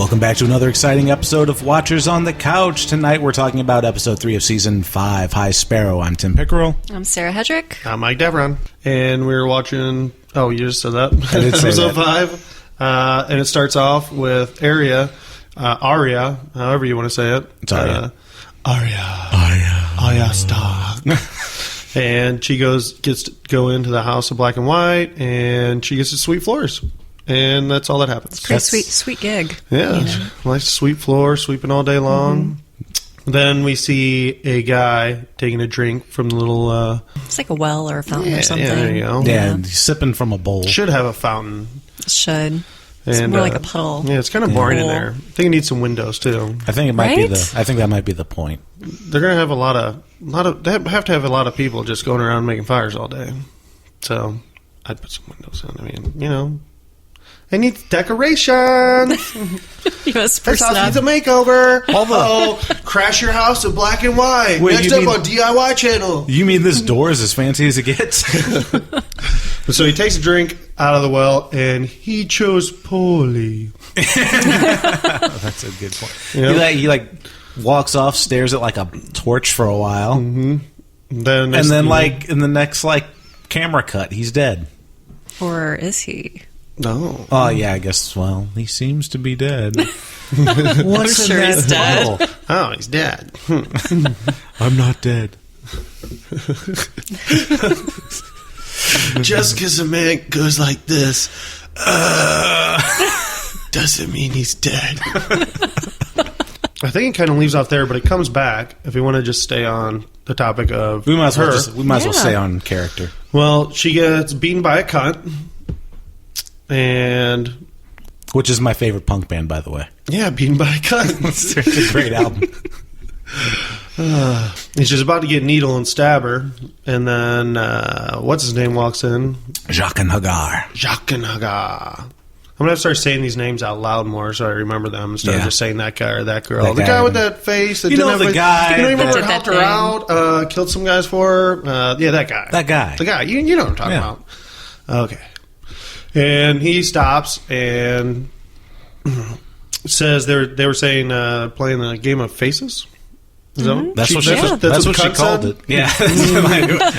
Welcome back to another exciting episode of Watchers on the Couch. Tonight we're talking about episode 3 of season 5. Hi, Sparrow. I'm Tim Pickerel. I'm Sarah Hedrick. I'm Mike Devron. And we were watching... Oh, you just said that? I did say episode that. 5. And it starts off with Arya, however you want to say it. It's Arya. Arya Stark. And she gets to go into the House of Black and White, and she gets to sweep floors. And that's all that happens. Pretty sweet gig. Yeah, you know? nice sweep floor, sweeping all day long. Mm-hmm. Then we see a guy taking a drink from the little... It's like a well or a fountain or something. Yeah, there you go. Yeah, he's sipping from a bowl. Should have a fountain. It should. It's And, more like a puddle. Yeah, it's kind of boring in there. I think it needs some windows too. I think it might be Right? I think that might be the point. They're gonna have a lot of. They have to have a lot of people just going around making fires all day. So I'd put some windows in. I mean, you know, it needs decorations. You must This spruce house it needs a up. makeover. Crash your house in black and white. Wait, Next you up mean- on DIY channel. You mean this door is as fancy as it gets? So he takes a drink out of the well, and he chose poorly. That's a good point. Yeah. He walks off, stares at like a torch for a while, Then and then in the next camera cut, he's dead. Or is he? no. Oh yeah, I guess. Well, he seems to be dead. I'm What's sure he's dead. bottle? Oh, he's dead. I'm not dead. Just because a man goes like this doesn't mean he's dead. I think it kind of leaves off there, but it comes back if we want to just stay on the topic of We might as her. well stay on character. Well, she gets beaten by a cunt, and Which is my favorite punk band, by the way. yeah, beaten by a cunt. It's a great album. And she's about to get needle and stab her, and then what's his name walks in? Jacques and Hagar. Jacques and Hagar. I'm gonna have to start saying these names out loud more so I remember them instead of just saying that guy or that girl. That The guy. guy with that face that You didn't know have the guy You know, remember that helped did her that out, killed some guys for her. Yeah, that guy. That guy. The guy. You know what I'm talking Yeah. about. Okay. And he stops and says they were saying playing the game of faces. Is that That's what, she, that's what she cunt called said? it. Yeah.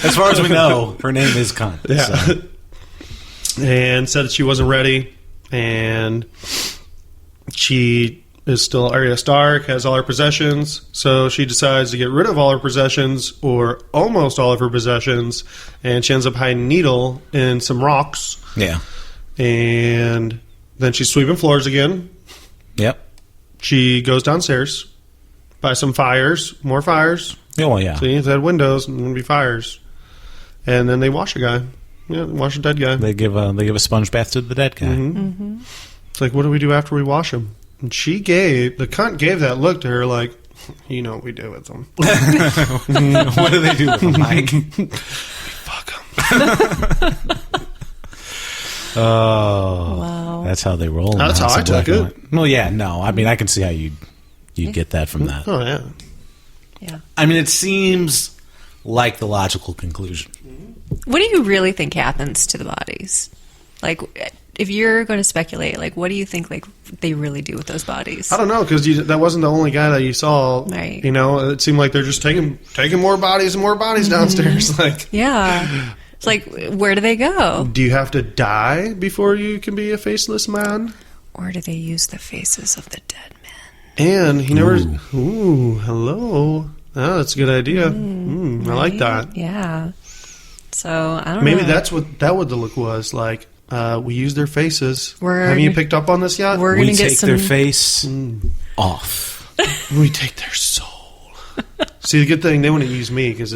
As far as we know, her name is Cunt. Yeah. So. And said that she wasn't ready, and she is still Arya Stark, has all her possessions, so she decides to get rid of all her possessions, or almost all of her possessions, and she ends up hiding Needle in some rocks, Yeah. and then she's sweeping floors again. Yep. She goes downstairs, by some fires, more fires. Yeah, well, yeah. See, if they had windows, and there'd be fires. And then they wash a guy. Yeah, wash a dead guy. They give a sponge bath to the dead guy. Mm-hmm. It's like, what do we do after we wash him? And the cunt gave that look to her like, you know what we do with them. What do they do with him, Mike? Fuck them. Oh, Wow. that's how they roll. in That's the House how I of Black took and it. White. Well, yeah, no. I mean, I can see how you'd get that from that. Oh, yeah. Yeah. I mean, it seems like the logical conclusion. What do you really think happens to the bodies? Like, if you're going to speculate, what do you think, they really do with those bodies? I don't know, because that wasn't the only guy that you saw. Right. You know, it seemed like they're just taking more bodies and more bodies downstairs. Like, Yeah. It's like, where do they go? do you have to die before you can be a faceless man? Or do they use the faces of the dead men? And he never... Ooh, hello. Oh, that's a good idea. I like that. Yeah. So, I don't know. Maybe that's what the look was. Like, we use their faces. We're- Have you picked up on this yet? We're We going to get take some... their face off. We take their soul. See, the good thing, they wouldn't use me because,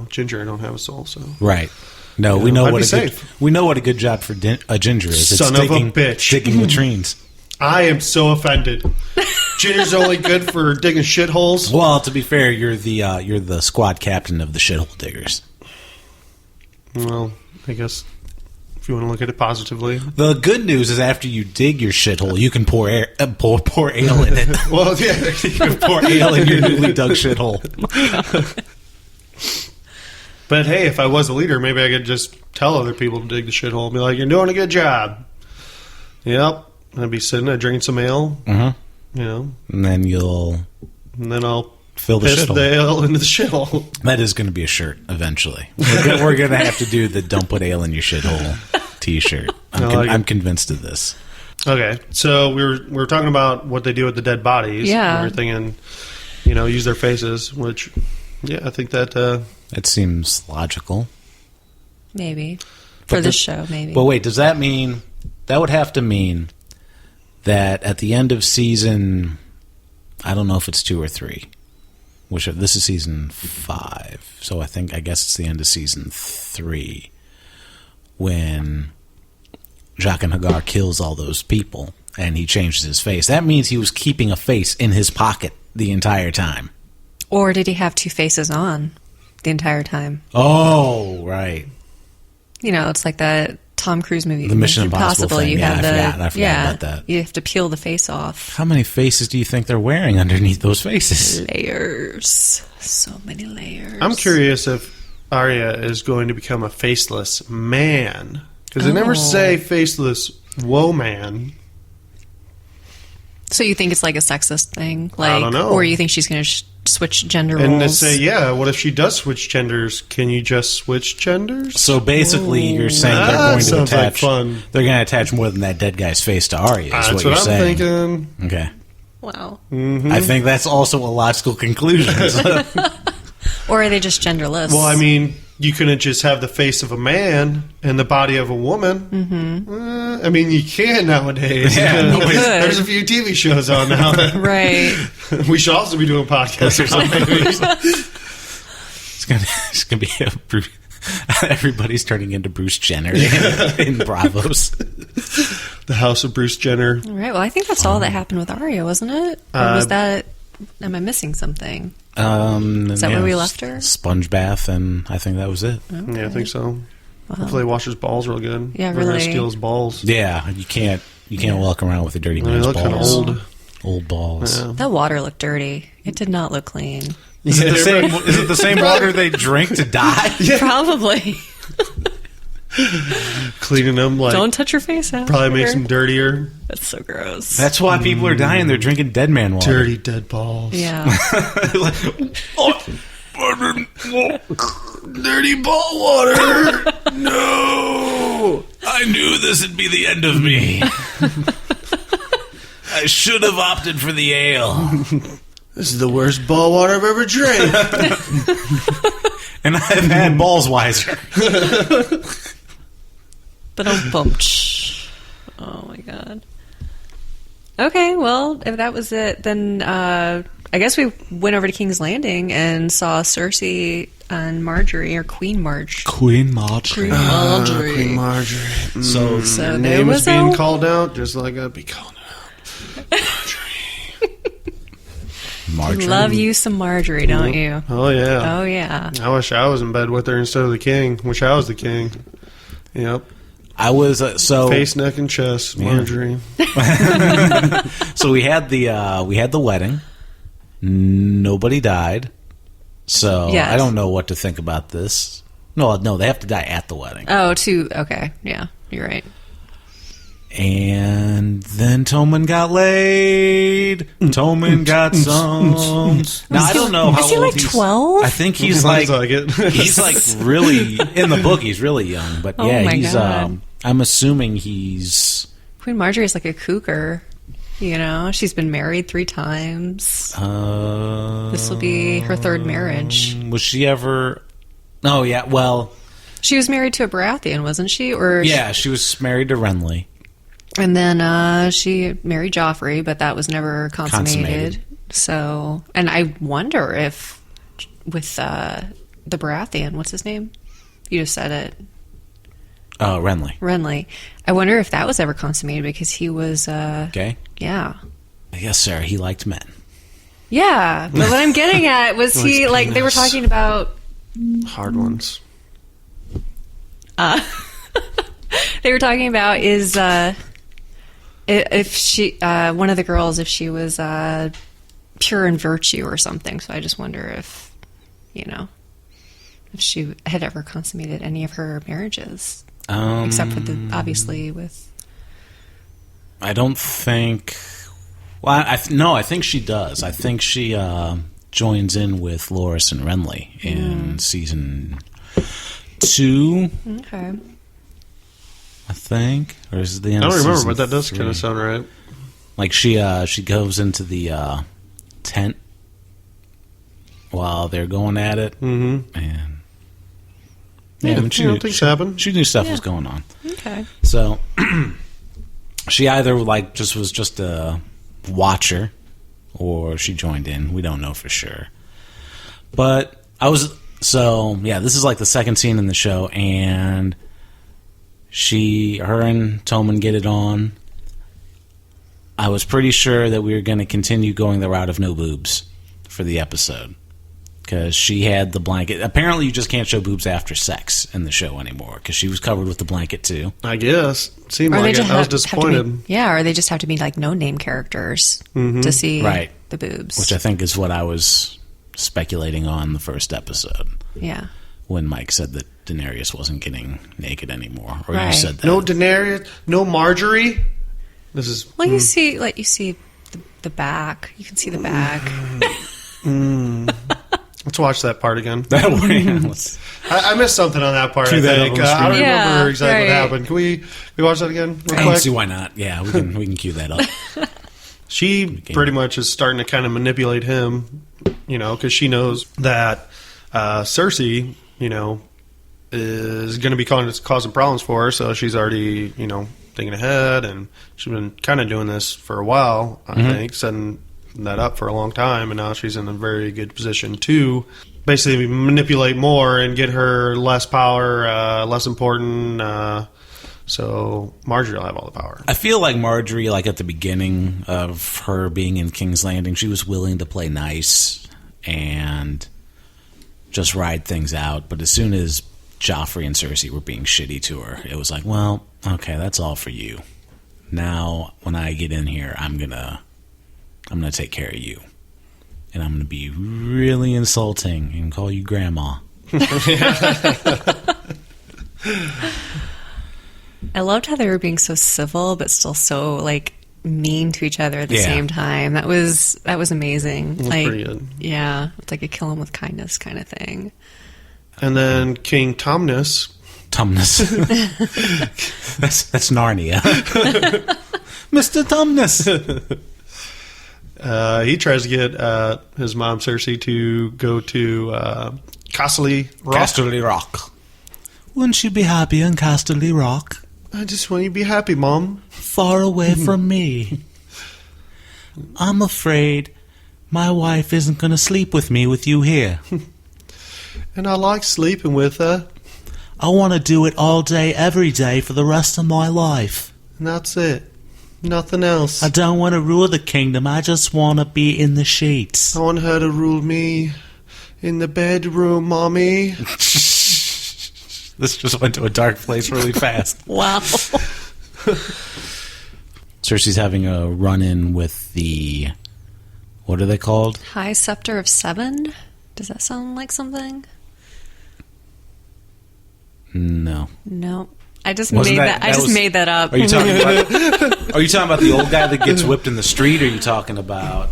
Ginger, I don't have a soul, so... Right. No, we Yeah, know I'd what be a good, safe. we know what a good job for a ginger is. It's Son of a digging, bitch. digging latrines. I am so offended. Ginger's only good for digging shitholes. Well, to be fair, you're the squad captain of the shithole diggers. Well, I guess if you want to look at it positively. The good news is after you dig your shithole, you can pour ale in it. Well, yeah. You can pour ale in your newly dug shithole. But hey, if I was a leader, maybe I could just tell other people to dig the shithole and be like, you're doing a good job. Yep. And I'd be sitting there drinking some ale. Mm-hmm. And then you'll then I'll fill the piss shithole. the ale into the shithole. That is going to be a shirt eventually. We're going to have to do the "Don't put ale in your shithole" T-shirt. I'm convinced of this. Okay, so we were talking about what they do with the dead bodies. Yeah. We were thinking, use their faces, which, I think that... That seems logical. Maybe. For this show, maybe. But wait, does that mean... That would have to mean that at the end of season... I don't know if it's 2 or 3. This is season 5. So I guess it's the end of season 3. When... Jaqen H'ghar kills all those people, and he changes his face. That means he was keeping a face in his pocket the entire time. Or did he have 2 faces on the entire time? Oh, right. It's like that Tom Cruise movie, The Mission Impossible thing. I forgot about that. You have to peel the face off. How many faces do you think they're wearing underneath those faces? Layers. So many layers. I'm curious if Arya is going to become a faceless man. Because they never say faceless woman. So you think it's like a sexist thing? I don't know. Or you think she's going to switch gender roles? And they say, what if she does switch genders? Can you just switch genders? So basically, you're saying they're going to sounds like attach... fun. They're going to attach more than that dead guy's face to Arya, is That's what you're I'm saying. thinking. Okay. Wow. Mm-hmm. I think that's also a logical conclusion. Or are they just genderless? Well, I mean, you couldn't just have the face of a man and the body of a woman. Mm-hmm. I mean, you can nowadays. Yeah, there's a few TV shows on now. Right. We should also be doing podcasts or something. It's gonna be everybody's turning into Bruce Jenner in Bravos. The House of Bruce Jenner. All right. Well, I think that's all that happened with Arya, wasn't it? Or was that... Am I missing something? Is that where we left her? Sponge bath, and I think that was it. Okay. Yeah, I think so. Wow. Hopefully, he washes balls real good. Yeah, They're gonna really. steal his balls. Yeah, you can't walk around with a dirty man's They look kind of balls. old. Balls. Yeah. That water looked dirty. It did not look clean. Is it the same water they drink to die? Probably. Cleaning them, Don't touch your face out. probably makes them dirtier. That's so gross. That's why people are dying. They're drinking dead man water. Dirty dead balls. Yeah. Dirty ball water. No. I knew this would be the end of me. I should have opted for the ale. This is the worst ball water I've ever drank. And I've had balls wiser. But oh my god. Okay, well, if that was it, then I guess we went over to King's Landing and saw Cersei and Marjorie, or Queen Marge. Queen Marjorie. Queen Marjorie. So Your there name was is being a- called out just like I'd be calling it out. Marjorie. Love you some Marjorie, don't you? Oh, yeah. Oh, yeah. I wish I was in bed with her instead of the king. Wish I was the king. Yep. I was Face, neck, and chest. Marjorie. So we had the wedding. Nobody died. So Yes. I don't know what to think about this. No, they have to die at the wedding. Oh, okay. Yeah, you're right. And then Tommen got laid. Tommen got some. Now I don't know how Is he old like 12? I think he's Sounds like it. he's like really in the book. He's really young, but Oh yeah, my he's. God. I'm assuming he's. Queen Marjorie is like a cougar. You know, she's been married 3 times. This will be her 3rd marriage. Was she ever? Oh yeah. Well, She was married to a Baratheon, wasn't she? Or yeah, she was married to Renly. and then she married Joffrey, but that was never consummated. So, and I wonder if with the Baratheon, what's his name? You just said it. Renly. Renly. I wonder if that was ever consummated because he was, Okay. yeah. Yes, sir. He liked men. Yeah. But what I'm getting at was he, like, they were talking about, Hard ones. they were talking about is, if she, one of the girls, if she was, pure in virtue or something. So I just wonder if, if she had ever consummated any of her marriages. Except for obviously with... I don't think Well, no, I think she does. I think she joins in with Loras and Renly in season 2. Okay. I think, or is it the end? I don't of remember, season but that does 3? kind of sound right. Like she goes into the tent while they're going at it, and things happen. She knew stuff was going on. Okay. So she either was just a watcher, or she joined in. We don't know for sure. But this is like the second scene in the show, and her and Tommen get it on. I was pretty sure that we were going to continue going the route of no boobs for the episode, because she had the blanket. Apparently, you just can't show boobs after sex in the show anymore, because she was covered with the blanket too. I guess. Seemed like it. I was disappointed. Or they just have to be like no-name characters to see the boobs. Which I think is what I was speculating on the first episode. Yeah. When Mike said that Daenerys wasn't getting naked anymore. Or you said that. No Daenerys, no Marjorie. This is... Well, you see the back. You can see the back. Let's watch that part again. I I missed something on that part. I Cue that think. up on the I don't screen. remember exactly what happened. Can we watch that again? Real I don't quick? see why not. Yeah, we can cue that up. She pretty much is starting to kind of manipulate him, because she knows that Cersei, is going to be causing problems for her. So she's already, thinking ahead, and she's been kind of doing this for a while, I think, setting that up for a long time, and now she's in a very good position to basically manipulate more and get her less power, less important. So Marjorie will have all the power. I feel like Marjorie, like at the beginning of her being in King's Landing, she was willing to play nice and just ride things out. But as soon as Joffrey and Cersei were being shitty to her, it was like, well, okay, that's all for you. Now, when I get in here, I'm gonna take care of you, and I'm gonna be really insulting and call you grandma. I loved how they were being so civil, but still so like mean to each other at the same time. That was amazing. That's pretty good. Yeah, it's like a kill him with kindness kind of thing. And then King Tumnus. That's Narnia. Mr. Tumnus. He tries to get his mom Cersei to go to Casterly Rock. Casterly Rock. Wouldn't you be happy in Casterly Rock? I just want you to be happy, Mom. Far away from me. I'm afraid my wife isn't going to sleep with me with you here. And I like sleeping with her. I want to do it all day, every day, for the rest of my life. And that's it. Nothing else. I don't want to rule the kingdom. I just want to be in the sheets. I want her to rule me in the bedroom, Mommy. This just went to a dark place really fast. Wow. Cersei's having a run-in with the... What are they called? High Scepter of Seven? Does that sound like something? No. No. I just Wasn't made that- that. I that just was- made that up. Are you talking about the old guy that gets whipped in the street, or are you talking about...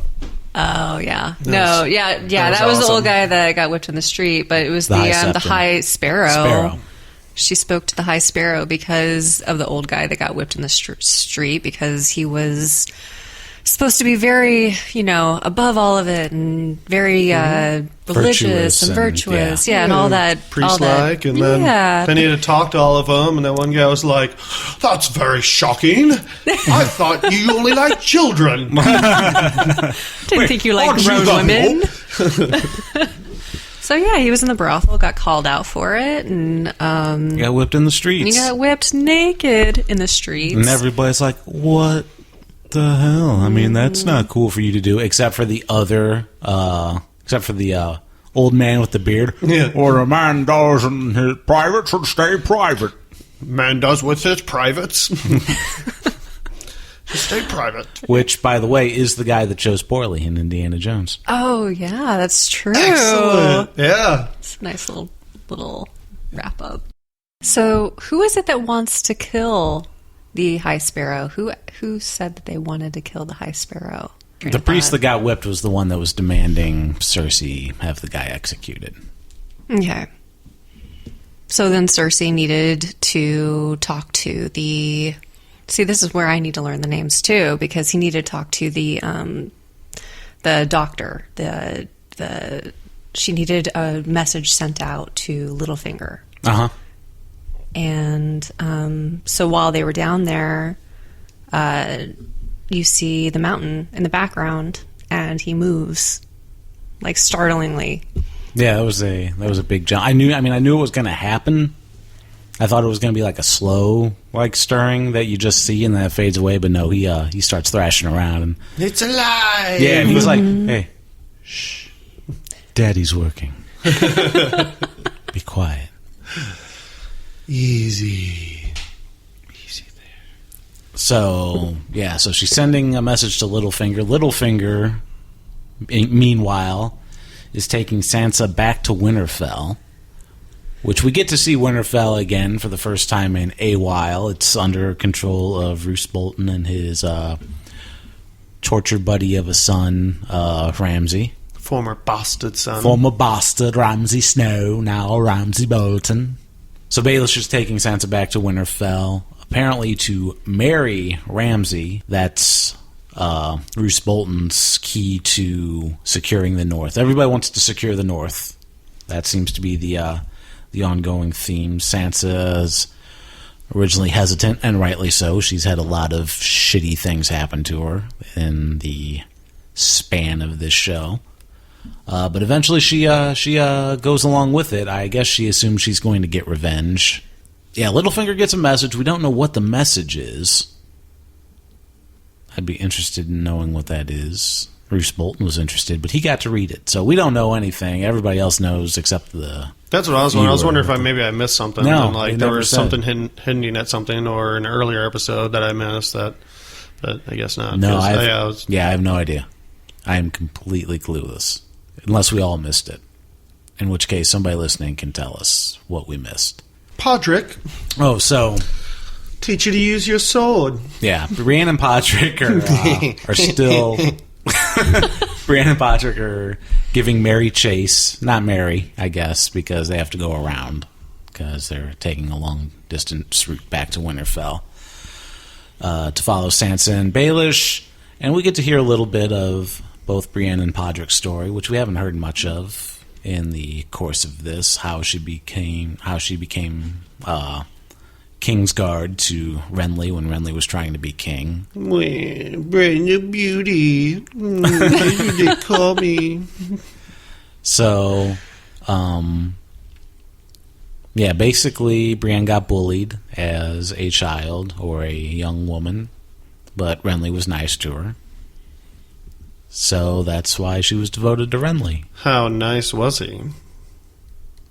Oh yeah, That that was the awesome. old guy that got whipped in the street. But it was The High the Septon. High Sparrow. Sparrow. She spoke to the High Sparrow because of the old guy that got whipped in the street, because he was supposed to be very, above all of it, and very religious and virtuous, and all that, priest-like, and then he had to talk to all of them, and then one guy was like, "That's very shocking. I thought you only liked children." Didn't think you liked aren't you grown the women. So yeah, he was in the brothel, got called out for it, and He got whipped in the streets. he got whipped naked in the streets. And everybody's like, what the hell? I mean, that's not cool for you to do, except for the old man with the beard. Yeah. Or a man does in his private should stay private. Man does with his privates. Just stay private. Which, by the way, is the guy that chose poorly in Indiana Jones. Oh yeah, that's true. Excellent. Yeah. It's a nice little wrap up. So who is it that wants to kill the High Sparrow? Who said that they wanted to kill the High Sparrow? The priest that got whipped was the one that was demanding Cersei have the guy executed. Okay. So then Cersei needed to talk to the... See, this is where I need to learn the names too, because he needed to talk to the doctor. She needed a message sent out to Littlefinger. Uh-huh. And so while they were down there, you see the mountain in the background, and he moves, like, startlingly. Yeah, that was a big jump. I knew it was going to happen. I thought it was going to be like a slow, like, stirring that you just see and then it fades away. But no, he starts thrashing around and It's alive. yeah, and he was like, "Hey, shh, Daddy's working. Be quiet. Easy there." So yeah, so she's sending a message to Littlefinger. Littlefinger, meanwhile, is taking Sansa back to Winterfell, which we get to see Winterfell again for the first time in a while. It's under control of Roose Bolton and his tortured buddy of a son, Ramsay. Former bastard son. Former bastard Ramsay Snow, now Ramsay Bolton. So Baelish is taking Sansa back to Winterfell, apparently to marry Ramsay. That's Roose Bolton's key to securing the North. Everybody wants to secure the North. That seems to be the ongoing theme. Sansa's originally hesitant, and rightly so. She's had a lot of shitty things happen to her in the span of this show. But eventually she goes along with it. I guess she assumes she's going to get revenge. Yeah, Littlefinger gets a message. We don't know what the message is. I'd be interested in knowing what that is. Roose Bolton was interested, but he got to read it. So we don't know anything. Everybody else knows except the... That's what I was wondering. I was wondering if maybe I missed something. No, and, like, there was something hinting at something, or an earlier episode that I missed that, but I guess not. No, I have no idea. I am completely clueless. Unless we all missed it. In which case, somebody listening can tell us what we missed. Podrick. Oh, so... Teach you to use your sword. Yeah, Brienne and Podrick are still... Brienne and Podrick are giving Mary chase. Not Mary, I guess, because they have to go around. Because they're taking a long-distance route back to Winterfell. To follow Sansa and Baelish. And we get to hear a little bit of both Brienne and Podrick's story, which we haven't heard much of in the course of this. How she became Kingsguard to Renly when Renly was trying to be king. Well, Brienne, you beauty. You did call me. So, yeah, basically Brienne got bullied as a child or a young woman, but Renly was nice to her. So that's why she was devoted to Renly. How nice was he?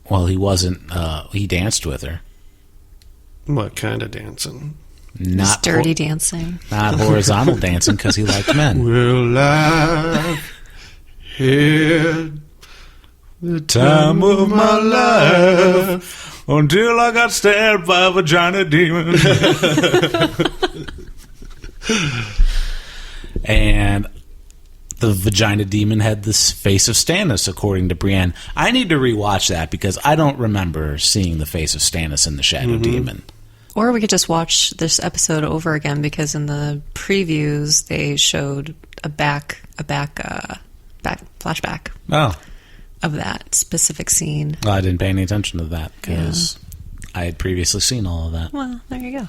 Well, he wasn't. He danced with her. What kind of dancing? Not dirty dancing. Not horizontal dancing, because he liked men. Will I had the time of my life until I got stabbed by a vagina demon. And the vagina demon had this face of Stannis, according to Brienne. I need to rewatch that because I don't remember seeing the face of Stannis in the Shadow Demon. Or we could just watch this episode over again, because in the previews they showed a back flashback of that specific scene. Well, I didn't pay any attention to that because I had previously seen all of that. Well, there you go.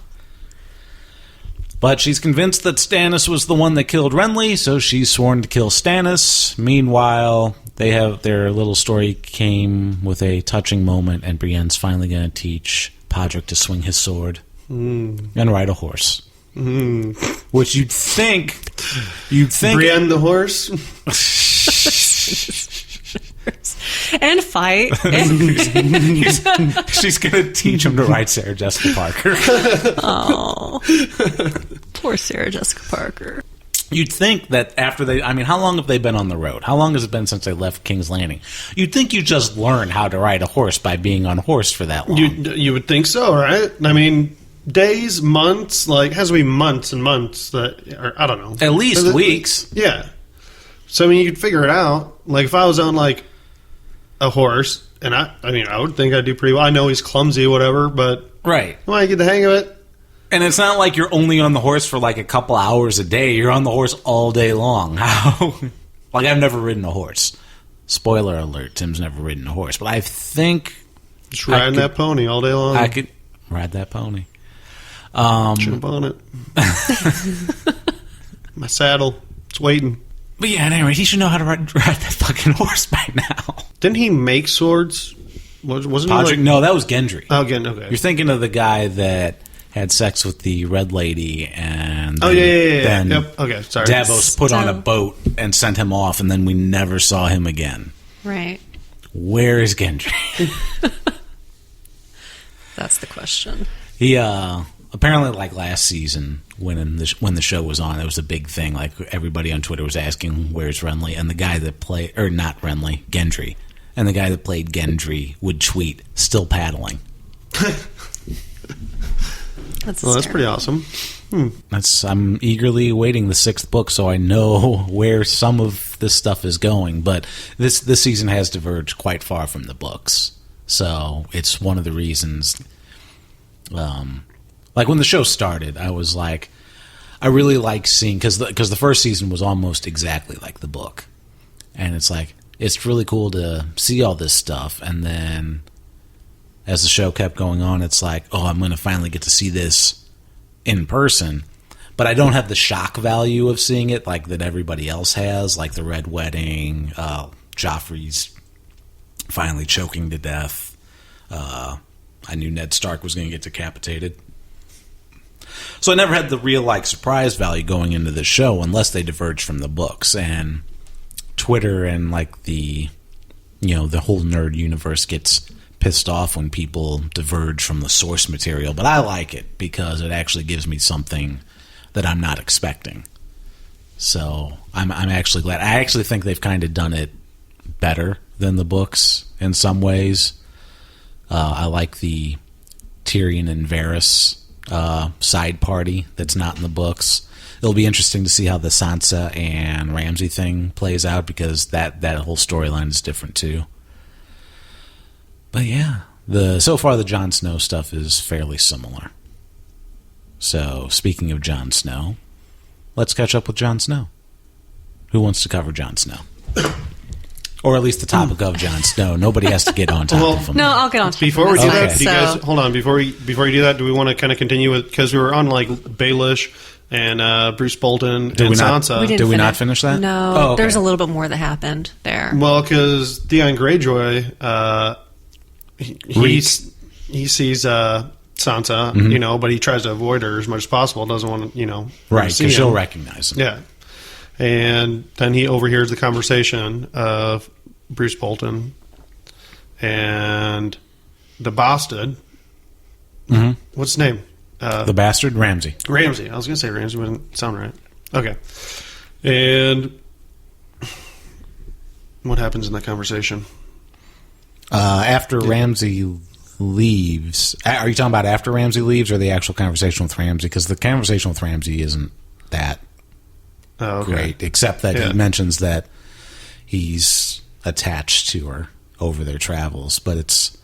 But she's convinced that Stannis was the one that killed Renly, so she's sworn to kill Stannis. Meanwhile, they have their little story came with a touching moment, and Brienne's finally going to teach Podrick to swing his sword and ride a horse. Which you'd think Brienne the horse. And fight. She's going to teach him to ride Sarah Jessica Parker. Oh, poor Sarah Jessica Parker. You'd think that after how long have they been on the road? How long has it been since they left King's Landing? You'd think you just learn how to ride a horse by being on horse for that long. You would think so, right? I mean, days, months, like, has to be months and months that, or I don't know. At least weeks. Yeah. So, I mean, you could figure it out. Like, if I was on, like, a horse, and I would think I'd do pretty well. I know he's clumsy, whatever, but Right. when I get the hang of it. And it's not like you're only on the horse for like a couple hours a day. You're on the horse all day long. How? Like, I've never ridden a horse. Spoiler alert, Tim's never ridden a horse. But I think... Just riding that pony all day long. I could ride that pony. Jump on it. My saddle. It's waiting. But yeah, anyway, he should know how to ride that fucking horse by now. Didn't he make swords? Wasn't Podrick, he like... no, that was Gendry. Oh, again, okay. You're thinking of the guy that had sex with the red lady and Then yep. Okay, sorry. Davos put on a boat and sent him off, and then we never saw him again. Right. Where is Gendry? That's the question. He apparently, like last season when the show was on, it was a big thing. Like, everybody on Twitter was asking, "Where's Renly?" And the guy that played, or not Renly, Gendry, and the guy that played Gendry would tweet, "Still paddling." That's pretty awesome. I'm eagerly awaiting the 6th book, so I know where some of this stuff is going. But this season has diverged quite far from the books, so it's one of the reasons. Like, when the show started, I was like, I really like seeing, because the first season was almost exactly like the book, and it's like, it's really cool to see all this stuff, and then as the show kept going on, it's like, oh, I'm going to finally get to see this in person. But I don't have the shock value of seeing it like that everybody else has, like the Red Wedding, Joffrey's finally choking to death. I knew Ned Stark was going to get decapitated. So I never had the real like surprise value going into the show unless they diverged from the books. And Twitter and like the whole nerd universe gets pissed off when people diverge from the source material, but I like it because it actually gives me something that I'm not expecting. So I'm actually glad. I actually think they've kind of done it better than the books in some ways. I like the Tyrion and Varys side party that's not in the books. It'll be interesting to see how the Sansa and Ramsay thing plays out, because that whole storyline is different too. But yeah, so far the Jon Snow stuff is fairly similar. So, speaking of Jon Snow, let's catch up with Jon Snow. Who wants to cover Jon Snow? Or at least the topic of Jon Snow. Nobody has to get on top of him. No, I'll get on top Before of we do that, Okay. do you guys, hold on. Before you do that, do we want to kind of continue with, because we were on like Baelish and Bruce Bolton and Sansa. Did we not finish that? No, Oh, okay. there's a little bit more that happened there. Well, because Theon Greyjoy, he sees Sansa, but he tries to avoid her as much as possible. Doesn't want to, Right, see because she'll him. recognize him. Yeah. And then he overhears the conversation of Bruce Bolton and the bastard. Mm-hmm. What's his name? The bastard? Ramsay. Ramsay. I was going to say Ramsay, but it didn't sound right. Okay. And what happens in that conversation? After Ramsay leaves... Are you talking about after Ramsay leaves or the actual conversation with Ramsay? Because the conversation with Ramsay isn't that great, except that he mentions that he's attached to her over their travels. But it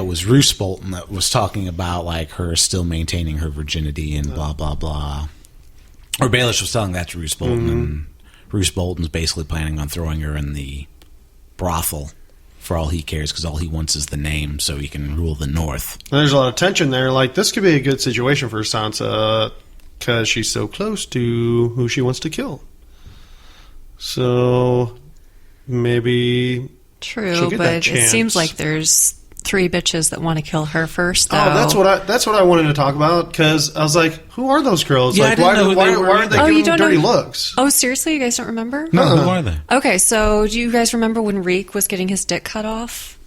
was Roose Bolton that was talking about like her still maintaining her virginity and blah, blah, blah. Or Baelish was telling that to Roose Bolton, and Roose Bolton's basically planning on throwing her in the brothel for all he cares, because all he wants is the name so he can rule the North. And there's a lot of tension there. Like, this could be a good situation for Sansa because she's so close to who she wants to kill. So maybe True, she'll get but that chance. it seems like there's 3 bitches that want to kill her first, though. Oh, that's what I wanted to talk about, because I was like, who are those girls? Yeah, like, I didn't know who they were why are they either. Oh, you giving don't dirty know? looks? Oh, seriously? You guys don't remember? No, who are they? Okay, so do you guys remember when Reek was getting his dick cut off?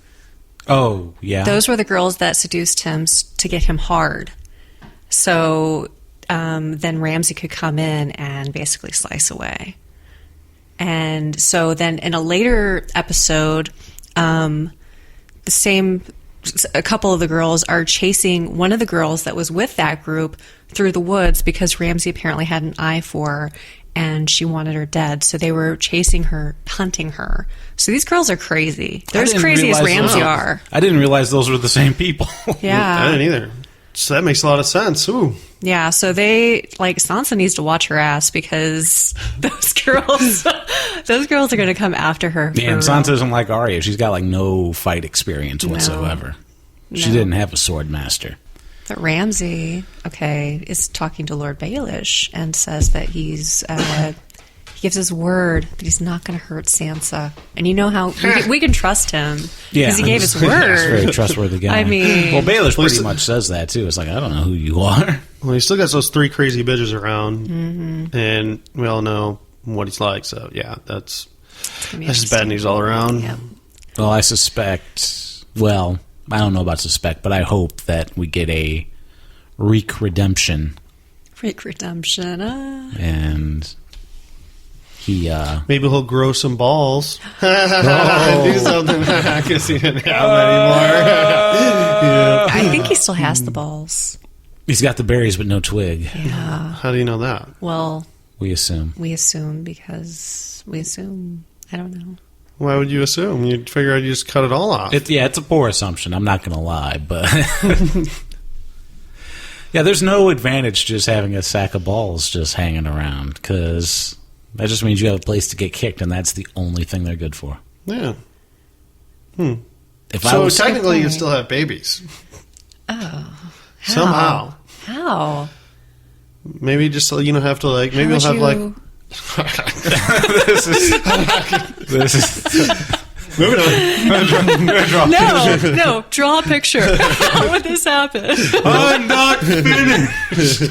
Oh, yeah. Those were the girls that seduced him to get him hard. So then Ramsay could come in and basically slice away. And so then in a later episode, a couple of the girls are chasing one of the girls that was with that group through the woods because Ramsay apparently had an eye for her. and she wanted her dead. So they were chasing her, hunting her. So these girls are crazy. They're as crazy as Ramsay are. I didn't realize those were the same people. Yeah. I didn't either. So that makes a lot of sense. Ooh. Yeah, so Sansa needs to watch her ass because those girls are going to come after her. Yeah, and Sansa isn't like Arya. She's got like no fight experience whatsoever. She didn't have a sword master. But Ramsay, is talking to Lord Baelish and says that he gives his word that he's not going to hurt Sansa. And you know how we can trust him because he gave his word. He's a very trustworthy guy. I mean... Well, Baelish pretty much says that, too. It's like, I don't know who you are. Well, he still got those 3 crazy bitches around, and we all know what he's like, so yeah, that's just bad news all around. Yep. Well, I suspect... Well, I don't know about suspect, but I hope that we get a Reek redemption. Reek redemption, And... Maybe he'll grow some balls. Do something because he didn't have anymore. Yeah. I think he still has the balls. He's got the berries but no twig. Yeah. How do you know that? Well, we assume because we assume. I don't know. Why would you assume? You'd figure I'd just cut it all off. It's a poor assumption. I'm not going to lie, but yeah, there's no advantage just having a sack of balls just hanging around because that just means you have a place to get kicked, and that's the only thing they're good for. Yeah. So technically, you still have babies. Oh. How? Somehow. How? Maybe just so you don't have to like. Maybe you'll have like. This is. Moving on. No, draw a picture. How would this happen? I'm not finished.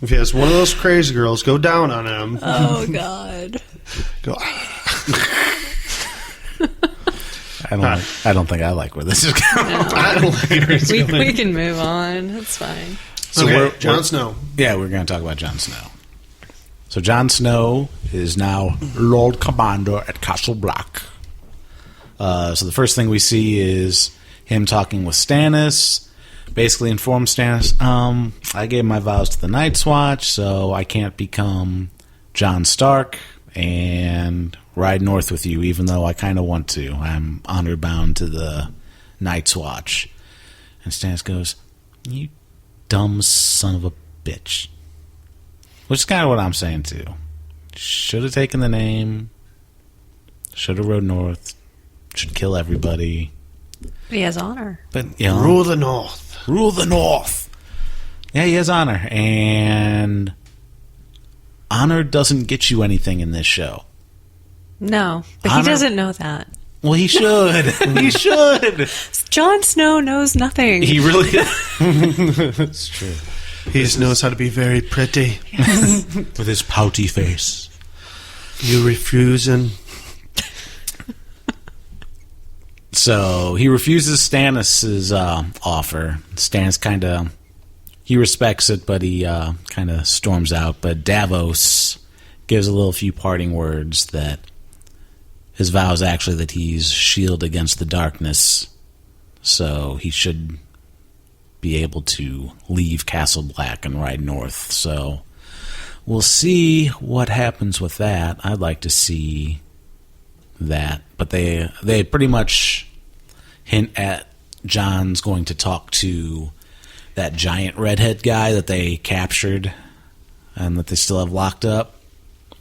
If he has one of those crazy girls, go down on him. Oh God. Go. I don't think I like where this is going. No. I don't like where it's going. We can move on. That's fine. So Jon Snow. Yeah, we're going to talk about Jon Snow. So Jon Snow is now Lord Commander at Castle Black. So the first thing we see is him talking with Stannis. Basically informs Stannis, I gave my vows to the Night's Watch, so I can't become Jon Stark and ride north with you, even though I kind of want to. I'm honor bound to the Night's Watch. And Stannis goes, you dumb son of a bitch. Which is kind of what I'm saying, too. Should have taken the name. Should have rode north. Should kill everybody. But he has honor. But Rule the North. Rule the North. Yeah, he has honor. And honor doesn't get you anything in this show. No, but honor, he doesn't know that. Well, he should. He should. Jon Snow knows nothing. He really It's true. He just knows how to be very pretty. Yes. With his pouty face. You refusing. So he refuses Stannis' offer. Stannis he respects it, but he kind of storms out. But Davos gives a little few parting words that his vow is actually that he's shield against the darkness, so he should be able to leave Castle Black and ride north. So we'll see what happens with that. I'd like to see that, but they pretty much hint at Jon's going to talk to that giant redhead guy that they captured and that they still have locked up.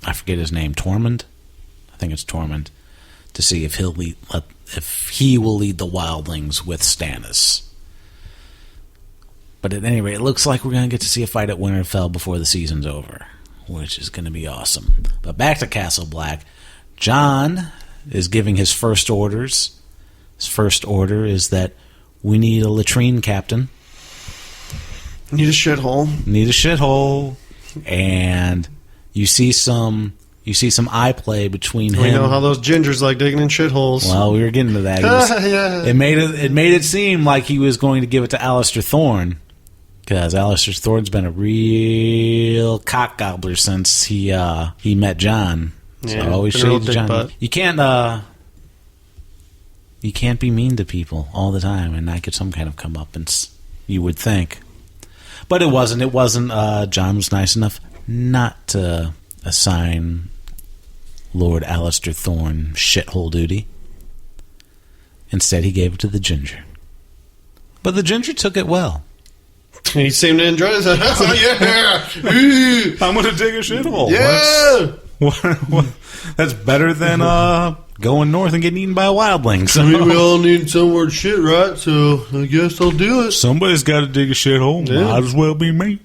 I forget his name. Tormund? I think it's Tormund. To see if he will lead the wildlings with Stannis. But at any rate, it looks like we're going to get to see a fight at Winterfell before the season's over, which is going to be awesome. But back to Castle Black. Jon is giving his first orders. His first order is that we need a latrine captain. Need a shithole. Need a shithole. And you see some eye play between him. We know how those gingers like digging in shitholes. Well, we were getting to that. Yeah. It made it seem like he was going to give it to Alistair Thorne, because Alistair Thorne's been a real cock gobbler since he met Jon. So Yeah, always been a real shades dick Jon. butt. You can't be mean to people all the time and not get some kind of comeuppance. You would think, but it wasn't. Jon was nice enough not to assign Lord Alistair Thorne shithole duty. Instead, he gave it to the Ginger. But the Ginger took it well. He seemed to enjoy this. Oh, yeah! I'm going to dig a shithole. Yeah! What? That's better than going north and getting eaten by a wildling. So. I mean, we all need somewhere to shit, right? So I guess I'll do it. Somebody's got to dig a shithole. Yeah. Might as well be me.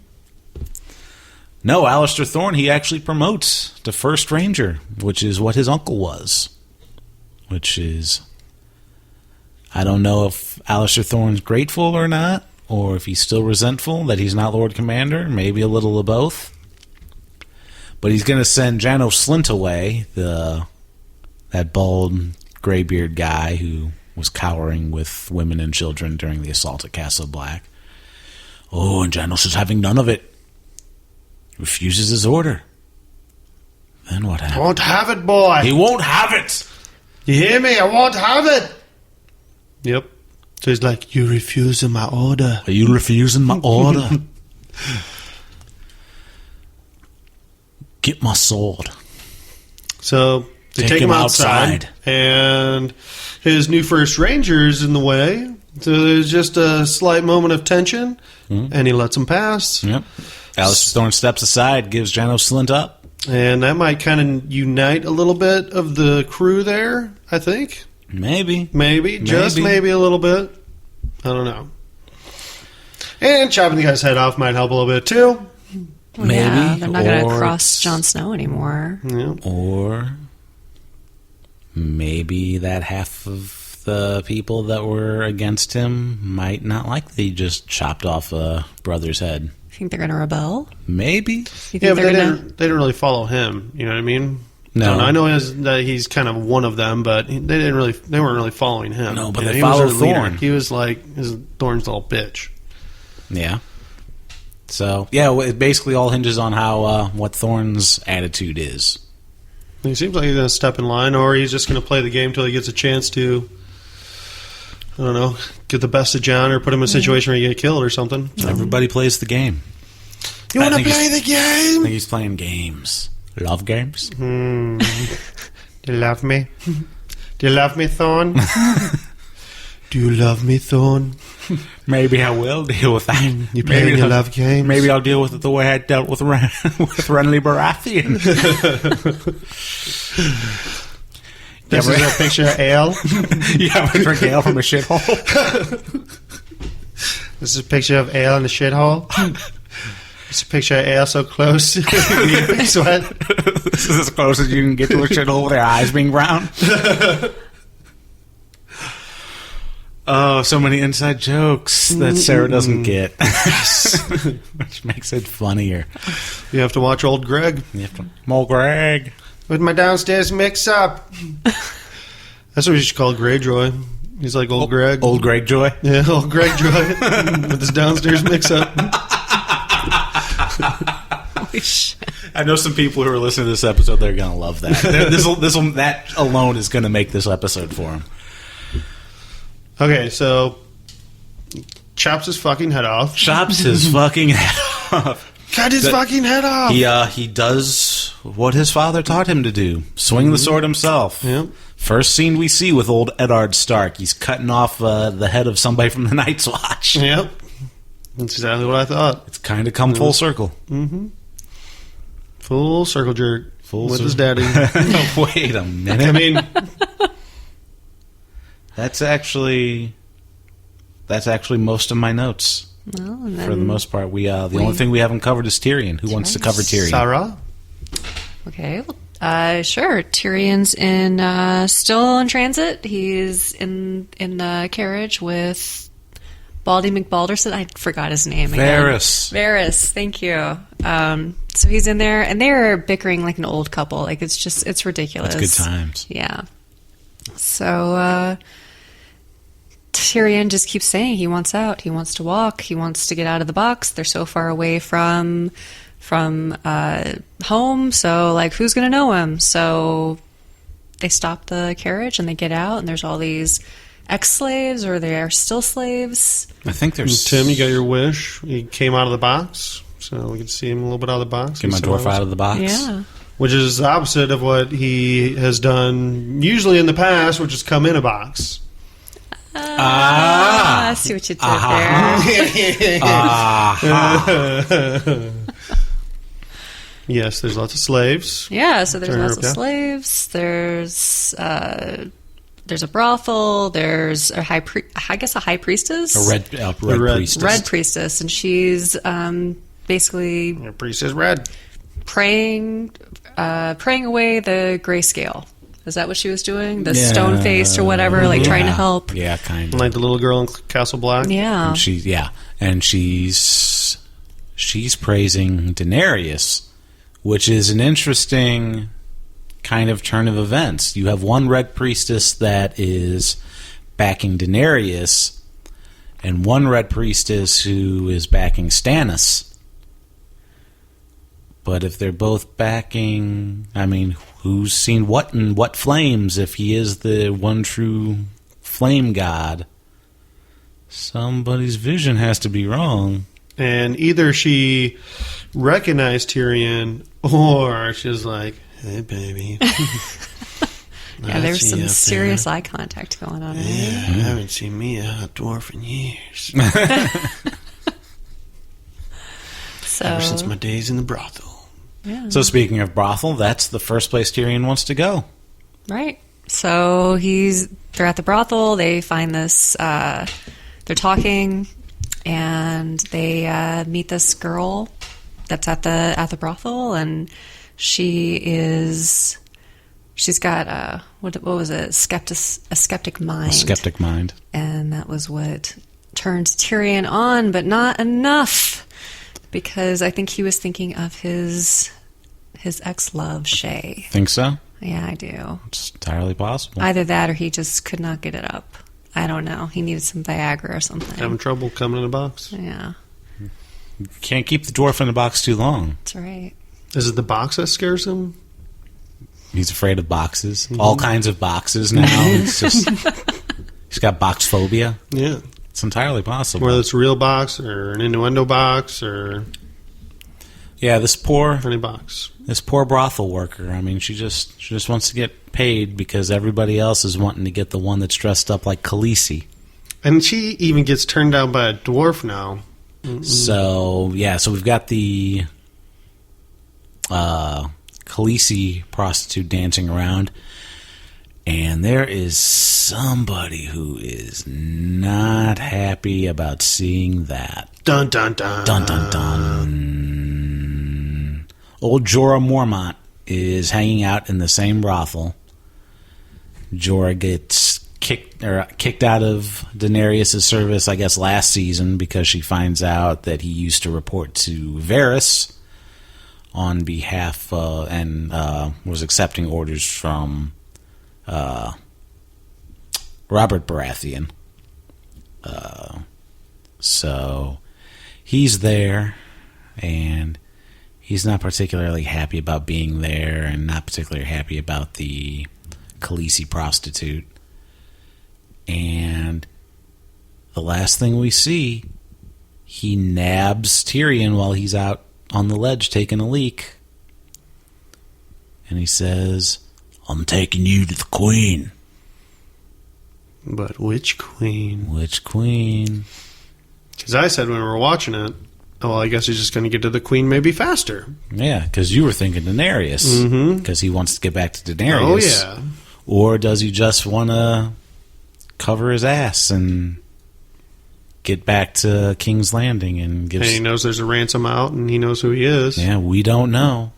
No, Alistair Thorne, he actually promotes to First Ranger, which is what his uncle was. Which is... I don't know if Alistair Thorne's grateful or not, or if he's still resentful that he's not Lord Commander. Maybe a little of both. But he's going to send Janos Slynt away, that bald, graybeard guy who was cowering with women and children during the assault at Castle Black. Oh, and Janos is having none of it. Refuses his order. Then what happens? I won't have it, boy. He won't have it! You hear me? I won't have it. Yep. So he's like, "You refusing my order? Are you refusing my order? Get my sword." So they take him outside, and his new First Ranger's in the way. So there's just a slight moment of tension, and he lets him pass. Yep. Alistair Thorne steps aside, gives Janos Slynt up. And that might kind of unite a little bit of the crew there, I think. Maybe. Just maybe a little bit. I don't know. And chopping the guy's head off might help a little bit, too. Well, Maybe. yeah, they're not going to Or cross Jon Snow anymore. Yeah. Or maybe that half of the people that were against him might not like that he just chopped off a brother's head. You think they're going to rebel? Maybe. You think Yeah, but they're they gonna... didn't really follow him. You know what I mean? No. I know that he's kind of one of them, but they weren't really following him. No, but You know, they he was followed their leader. Thorne. He was like his Thorne's little bitch. Yeah. So, yeah, it basically all hinges on how what Thorne's attitude is. He seems like he's going to step in line, or he's just going to play the game till he gets a chance to, I don't know, get the best of Jon or put him in a situation where he get killed or something. Everybody plays the game. You want to I think play the I game? think he's playing games. Love games? Do you love me? Do you love me, Thorne? Do you love me, Thorne? Maybe I will deal with that. You playing your love games? Maybe I'll deal with it the way I dealt with with Renly Baratheon. This is a picture of ale. You ever drink ale from a shithole? This is a picture of ale in a shithole. It's a picture of ale so close. You get a big sweat. This is as close as you can get to a shithole with their eyes being brown. Oh, so many inside jokes that Sarah doesn't get. Which makes it funnier. You have to watch old Greg. You have to, Mo Greg. With my downstairs mix-up. That's what we should call Greyjoy. He's like old Greg. Old Greg Joy. Yeah, old Greg Joy. With his downstairs mix-up. Holy shit. I know some people who are listening to this episode, they're going to love that. That alone is going to make this episode for them. Okay, so chops his fucking head off. Chops his fucking head off. Cut his fucking head off. He does what his father taught him to do. Swing the sword himself. Yep. First scene we see with old Eddard Stark. He's cutting off the head of somebody from the Night's Watch. Yep. That's exactly what I thought. It's kind of come full circle. Mm-hmm. Full circle jerk. With his daddy. Wait a minute. I mean... That's actually most of my notes. Well, and then For the most part, the only thing we haven't covered is Tyrion. Who wants to cover Tyrion? Sarah? Okay, sure. Tyrion's still in transit. He's in the carriage with Baldy McBalderson. I forgot his name again. Varys. Thank you. So he's in there, and they're bickering like an old couple. Like it's ridiculous. It's good times. Yeah. So Tyrion just keeps saying he wants out. He wants to walk. He wants to get out of the box. They're so far away from home. So like, who's going to know him? So they stop the carriage and they get out, and there's all these ex-slaves, or they are still slaves. I think there's Tim, you got your wish. He came out of the box. So we can see him a little bit out of the box. Get my dwarf out of the box. Yeah. Which is the opposite of what he has done usually in the past, which is come in a box. I see what you did there. Yes, there's lots of slaves. Yeah, so there's Turn lots of up, yeah. slaves. There's a brothel. There's a high priestess. A red priestess. Red priestess, and she's basically Your priest is red. praying away the grayscale. Is that what she was doing? The stone faced or whatever, like trying to help. Yeah, kind of. Like the little girl in Castle Black. Yeah. And she's praising Daenerys, which is an interesting kind of turn of events. You have one red priestess that is backing Daenerys, and one red priestess who is backing Stannis. But if they're both backing, I mean, who's seen what in what flames? If he is the one true flame god, somebody's vision has to be wrong. And either she recognized Tyrion, or she's like, "Hey, baby." Yeah, there's some serious eye contact going on. Yeah, I haven't seen me a dwarf in years. So, Ever since my days in the brothel. yeah. So speaking of brothel, that's the first place Tyrion wants to go. Right. So they're at the brothel. They find this. They're talking, and they meet this girl that's at the brothel, and she's got what was it? A skeptic mind. A skeptic mind. And that was what turned Tyrion on, but not enough, because I think he was thinking of his ex-love, Shay. Think so? Yeah, I do. It's entirely possible. Either that or he just could not get it up. I don't know. He needed some Viagra or something. Having trouble coming in a box. Yeah, Can't keep the dwarf in the box too long. that's right. Is it the box that scares him? He's afraid of boxes. All kinds of boxes now. It's just he's got box phobia. Yeah. It's entirely possible. Whether it's a real box or an innuendo box or Yeah, this poor any box. brothel worker. I mean, she just wants to get paid because everybody else is wanting to get the one that's dressed up like Khaleesi. And she even gets turned down by a dwarf now. So we've got the Khaleesi prostitute dancing around, and there is somebody who is not happy about seeing that. Dun dun dun. Dun dun dun. Old Jorah Mormont is hanging out in the same brothel. Jorah gets kicked out of Daenerys' service, I guess, last season because she finds out that he used to report to Varys on behalf and was accepting orders from Robert Baratheon. So he's there, and he's not particularly happy about being there, and not particularly happy about the Khaleesi prostitute. And the last thing we see, he nabs Tyrion while he's out on the ledge taking a leak. And he says, "I'm taking you to the queen." But which queen? Which queen? Because I said when we were watching it, oh, well, I guess he's just going to get to the queen maybe faster. Yeah, because you were thinking Daenerys. Because he wants to get back to Daenerys. Oh, yeah. Or does he just want to cover his ass and get back to King's Landing and give... And he knows there's a ransom out, and he knows who he is. Yeah, we don't know.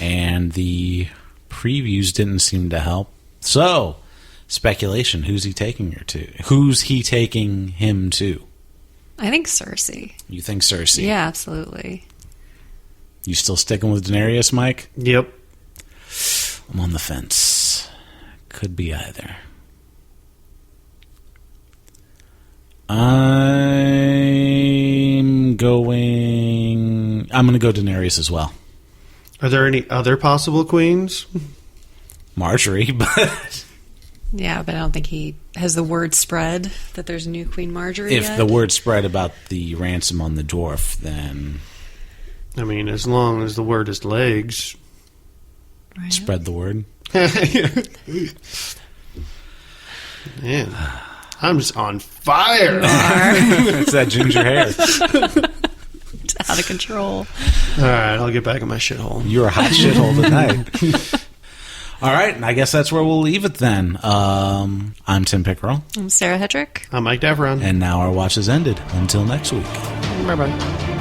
And the previews didn't seem to help. So, speculation, who's he taking her to? Who's he taking him to? I think Cersei. You think Cersei? Yeah, absolutely. You still sticking with Daenerys, Mike? Yep. I'm on the fence. Could be either. I'm going to go Daenerys as well. Are there any other possible queens? Marjorie, but... Yeah, but I don't think he has the word spread that there's a new Queen Marjorie If yet. the word spread about the ransom on the dwarf, then I mean, as long as the word is legs. Right. Spread the word. Man, I'm just on fire. It's that ginger hair. It's out of control. All right, I'll get back in my shithole. You're a hot shithole tonight. All right, and I guess that's where we'll leave it then. I'm Tim Pickerel. I'm Sarah Hedrick. I'm Mike Davron. And now our watch has ended. Until next week. Bye-bye.